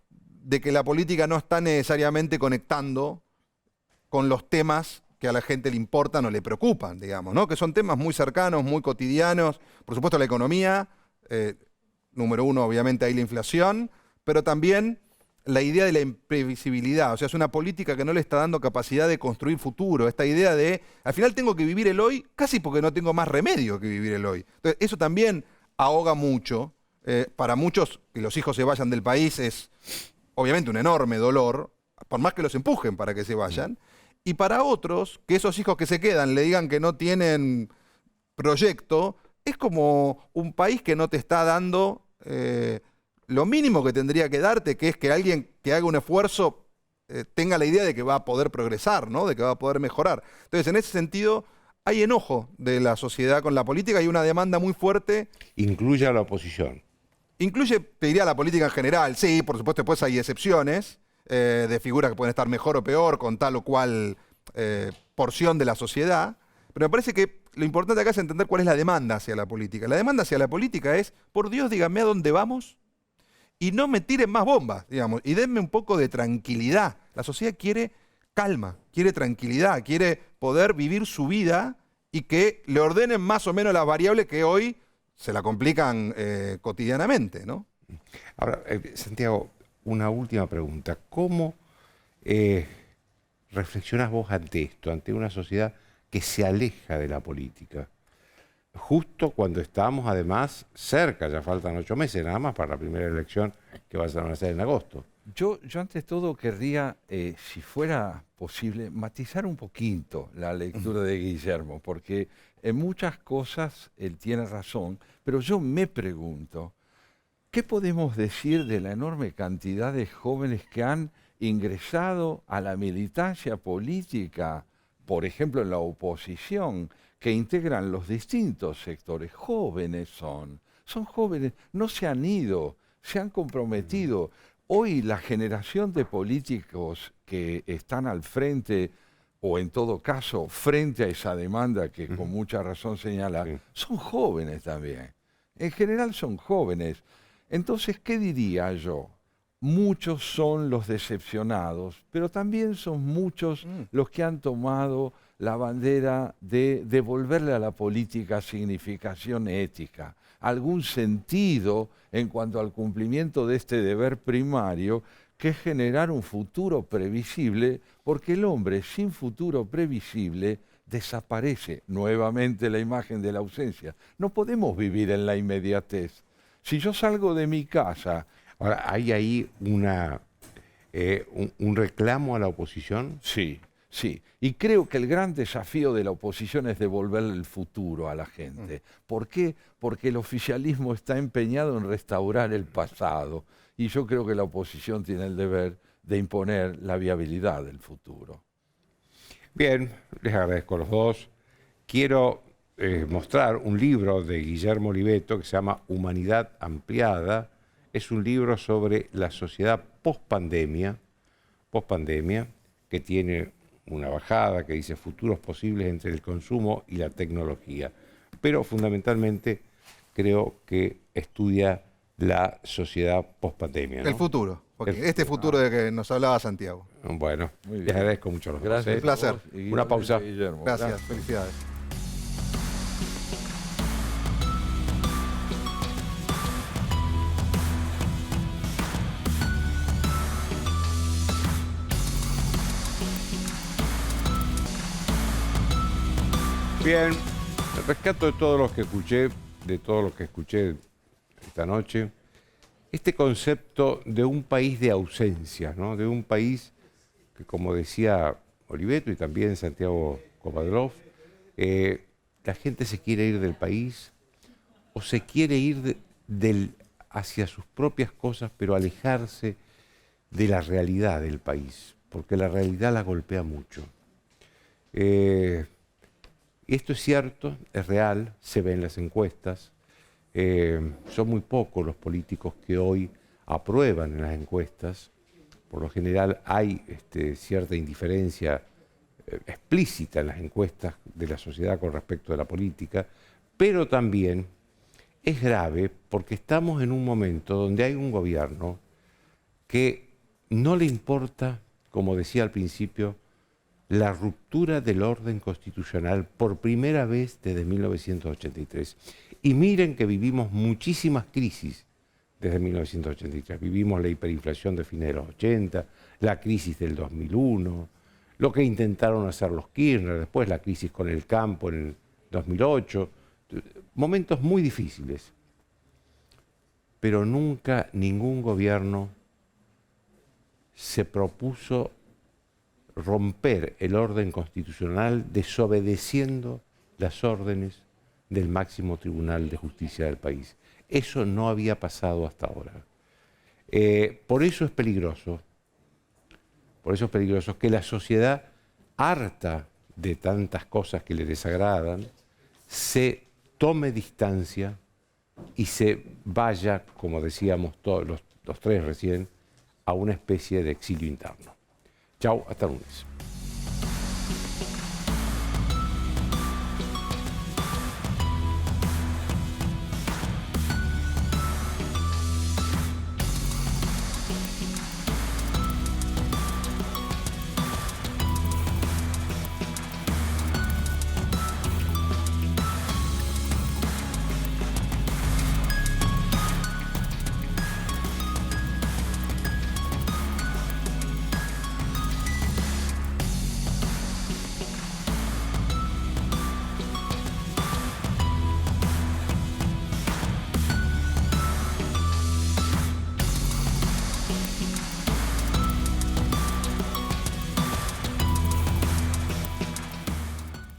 de que la política no está necesariamente conectando con los temas que a la gente le importan o le preocupan, digamos, ¿no? Que son temas muy cercanos, muy cotidianos. Por supuesto la economía, número uno obviamente hay la inflación, pero también la idea de la imprevisibilidad. O sea, es una política que no le está dando capacidad de construir futuro. Esta idea de, al final tengo que vivir el hoy casi porque no tengo más remedio que vivir el hoy. Entonces, eso también ahoga mucho. Para muchos, que los hijos se vayan del país es obviamente un enorme dolor, por más que los empujen para que se vayan. Y para otros, que esos hijos que se quedan le digan que no tienen proyecto, es como un país que no te está dando lo mínimo que tendría que darte, que es que alguien que haga un esfuerzo tenga la idea de que va a poder progresar, ¿no? De que va a poder mejorar. Entonces, en ese sentido, hay enojo de la sociedad con la política y una demanda muy fuerte. Incluye a la oposición. Incluye, te diría, la política en general. Sí, por supuesto, después hay excepciones de figuras que pueden estar mejor o peor con tal o cual porción de la sociedad. Pero me parece que lo importante acá es entender cuál es la demanda hacia la política. La demanda hacia la política es, por Dios, díganme a dónde vamos y no me tiren más bombas, digamos, y denme un poco de tranquilidad. La sociedad quiere calma, quiere tranquilidad, quiere poder vivir su vida y que le ordenen más o menos las variables que hoy se la complican cotidianamente, ¿no? Ahora, Santiago, una última pregunta. ¿Cómo reflexionás vos ante esto, ante una sociedad que se aleja de la política? Justo cuando estamos, además, cerca, ya faltan 8 meses nada más para la primera elección que va a ser en agosto. Yo ante todo querría, si fuera posible, matizar un poquito la lectura de Guillermo, porque en muchas cosas él tiene razón, pero yo me pregunto, ¿qué podemos decir de la enorme cantidad de jóvenes que han ingresado a la militancia política, por ejemplo en la oposición, que integran los distintos sectores? Jóvenes son jóvenes, no se han ido, se han comprometido. Hoy la generación de políticos que están al frente, o en todo caso frente a esa demanda que con mucha razón señala, son jóvenes también. En general son jóvenes. Entonces, ¿qué diría yo? Muchos son los decepcionados, pero también son muchos los que han tomado la bandera de devolverle a la política significación ética, algún sentido en cuanto al cumplimiento de este deber primario, que es generar un futuro previsible, porque el hombre sin futuro previsible desaparece. Nuevamente la imagen de la ausencia. No podemos vivir en la inmediatez. Si yo salgo de mi casa... Ahora, ¿hay ahí un reclamo a la oposición? Sí, sí. Y creo que el gran desafío de la oposición es devolverle el futuro a la gente. ¿Por qué? Porque el oficialismo está empeñado en restaurar el pasado. Y yo creo que la oposición tiene el deber de imponer la viabilidad del futuro. Bien, les agradezco a los dos. Quiero mostrar un libro de Guillermo Oliveto que se llama Humanidad Ampliada. Es un libro sobre la sociedad post-pandemia, que tiene una bajada que dice futuros posibles entre el consumo y la tecnología. Pero fundamentalmente creo que estudia la sociedad post-pandemia, ¿no? El futuro, este futuro de que nos hablaba Santiago. Bueno, les agradezco mucho a los dos. Gracias. Un placer. Una pausa. Gracias, felicidades. Bien, rescato de todo lo que escuché, esta noche, este concepto de un país de ausencias, ¿no? De un país que, como decía Oliveto y también Santiago Kovadlov, la gente se quiere ir del país o se quiere ir hacia sus propias cosas, pero alejarse de la realidad del país, porque la realidad la golpea mucho. Esto es cierto, es real, se ve en las encuestas. Son muy pocos los políticos que hoy aprueban en las encuestas. Por lo general hay cierta indiferencia explícita en las encuestas de la sociedad con respecto a la política, pero también es grave porque estamos en un momento donde hay un gobierno que no le importa, como decía al principio, la ruptura del orden constitucional por primera vez desde 1983. Y miren que vivimos muchísimas crisis desde 1983. Vivimos la hiperinflación de fines de los 80, la crisis del 2001, lo que intentaron hacer los Kirchner, después la crisis con el campo en el 2008. Momentos muy difíciles. Pero nunca ningún gobierno se propuso romper el orden constitucional desobedeciendo las órdenes del máximo tribunal de justicia del país. Eso no había pasado hasta ahora. Por eso es peligroso que la sociedad, harta de tantas cosas que le desagradan, se tome distancia y se vaya, como decíamos todos los tres recién, a una especie de exilio interno. Chau, hasta lunes.